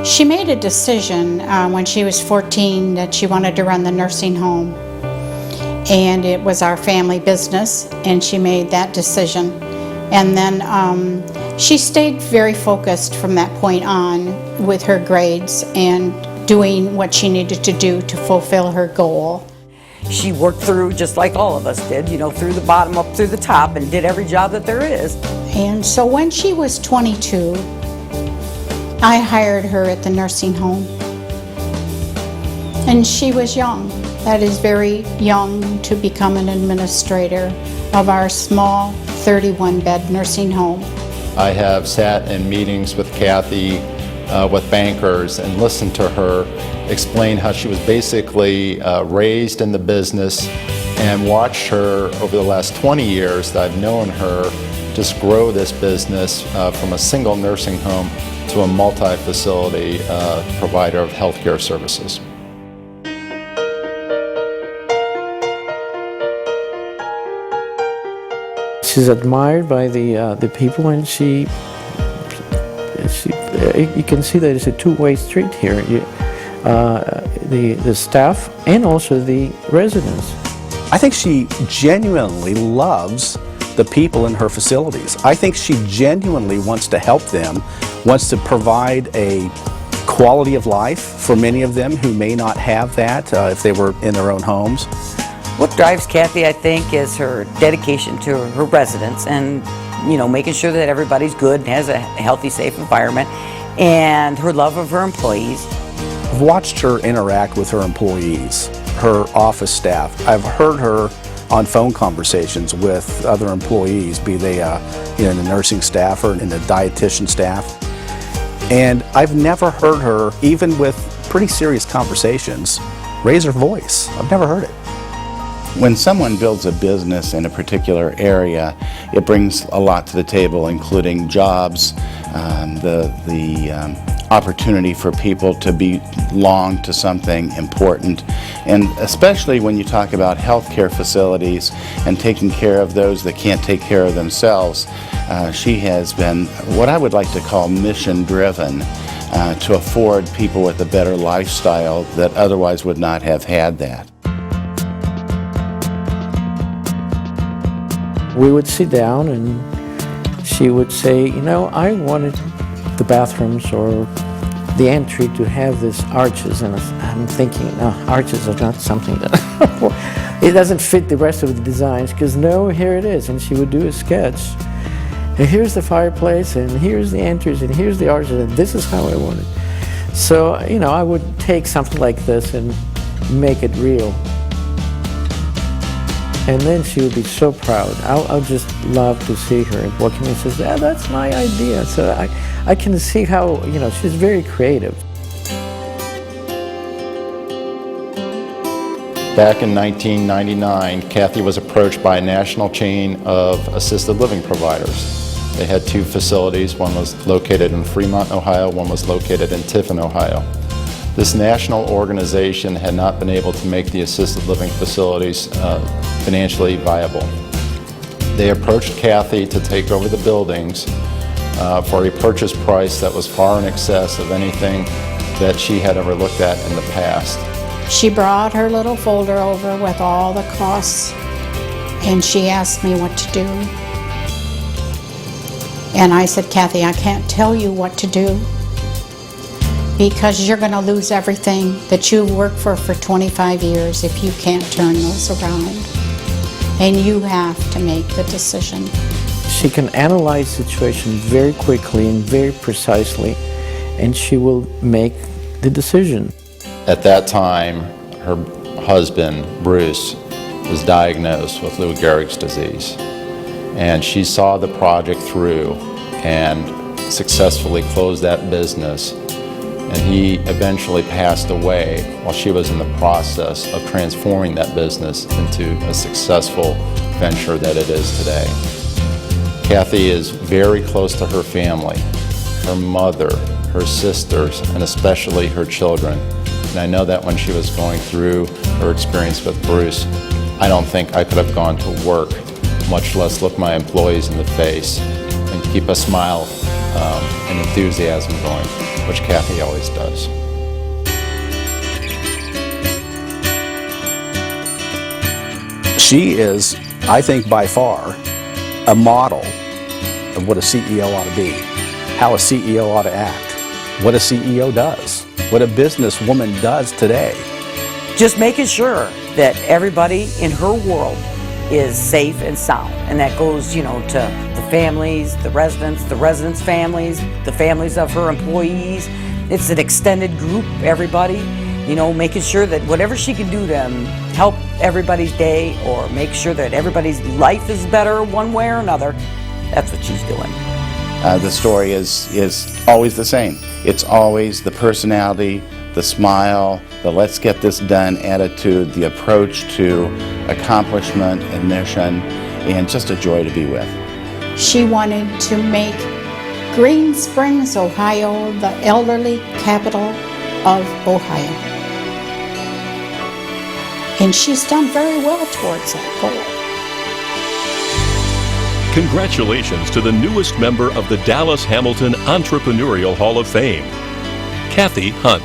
She made a decision when she was 14 that she wanted to run the nursing home. And it was our family business, and she made that decision. And then she stayed very focused from that point on with her grades and doing what she needed to do to fulfill her goal. She worked through, just like all of us did, you know, through the bottom up through the top, and did every job that there is. And so when she was 22, I hired her at the nursing home. And she was young. That is very young to become an administrator of our small 31-bed nursing home. I have sat in meetings with Kathy, with bankers, and listened to her explain how she was basically raised in the business, and watched her over the last 20 years that I've known her just grow this business from a single nursing home to a multi-facility provider of healthcare services. She's admired by the people, and you can see that it's a two-way street here. The staff and also the residents. I think she genuinely loves the people in her facilities. I think she genuinely wants to help them, wants to provide a quality of life for many of them who may not have that if they were in their own homes. What drives Kathy, I think, is her dedication to her residents, and you know, making sure that everybody's good and has a healthy, safe environment, and her love of her employees. I've watched her interact with her employees, her office staff. I've heard her on phone conversations with other employees, be they in the nursing staff or in the dietitian staff. And I've never heard her, even with pretty serious conversations, raise her voice. I've never heard it. When someone builds a business in a particular area, it brings a lot to the table, including jobs, the opportunity for people to belong to something important, and especially when you talk about healthcare facilities and taking care of those that can't take care of themselves. She has been what I would like to call mission-driven to afford people with a better lifestyle that otherwise would not have had that. We would sit down and she would say, you know, I wanted the bathrooms or the entry to have these arches, and I'm thinking, no, arches are not something that it doesn't fit the rest of the designs, because no, here it is. And she would do a sketch, and here's the fireplace, and here's the entries, and here's the arches, and this is how I want it. So, you know, I would take something like this and make it real. And then she would be so proud. I'll just love to see her walking and says, yeah, that's my idea. So I can see how, you know, she's very creative. Back in 1999, Kathy was approached by a national chain of assisted living providers. They had two facilities. One was located in Fremont, Ohio. One was located in Tiffin, Ohio. This national organization had not been able to make the assisted living facilities financially viable. They approached Kathy to take over the buildings for a purchase price that was far in excess of anything that she had ever looked at in the past. She brought her little folder over with all the costs, and she asked me what to do. And I said, Kathy, I can't tell you what to do, because you're going to lose everything that you've worked for 25 years if you can't turn those around. And you have to make the decision. She can analyze the situation very quickly and very precisely, and she will make the decision. At that time, her husband, Bruce, was diagnosed with Lou Gehrig's disease. And she saw the project through and successfully closed that business. And he eventually passed away while she was in the process of transforming that business into a successful venture that it is today. Kathy is very close to her family, her mother, her sisters, and especially her children. And I know that when she was going through her experience with Bruce, I don't think I could have gone to work, much less look my employees in the face and keep a smile and enthusiasm going. which Kathy always does. She is, I think, by far a model of what a CEO ought to be, how a CEO ought to act, what a CEO does, what a businesswoman does today. Just making sure that everybody in her world is safe and sound. And that goes, you know, to the families, the residents' families, the families of her employees. It's an extended group, everybody, you know, making sure that whatever she can do to help everybody's day or make sure that everybody's life is better one way or another, that's what she's doing. The story is always the same. It's always the personality, the smile, the let's get this done attitude, the approach to accomplishment and mission, and just a joy to be with. She wanted to make Green Springs, Ohio, the elderly capital of Ohio. And she's done very well towards that goal. Congratulations to the newest member of the Dallas-Hamilton Entrepreneurial Hall of Fame, Kathy Hunt.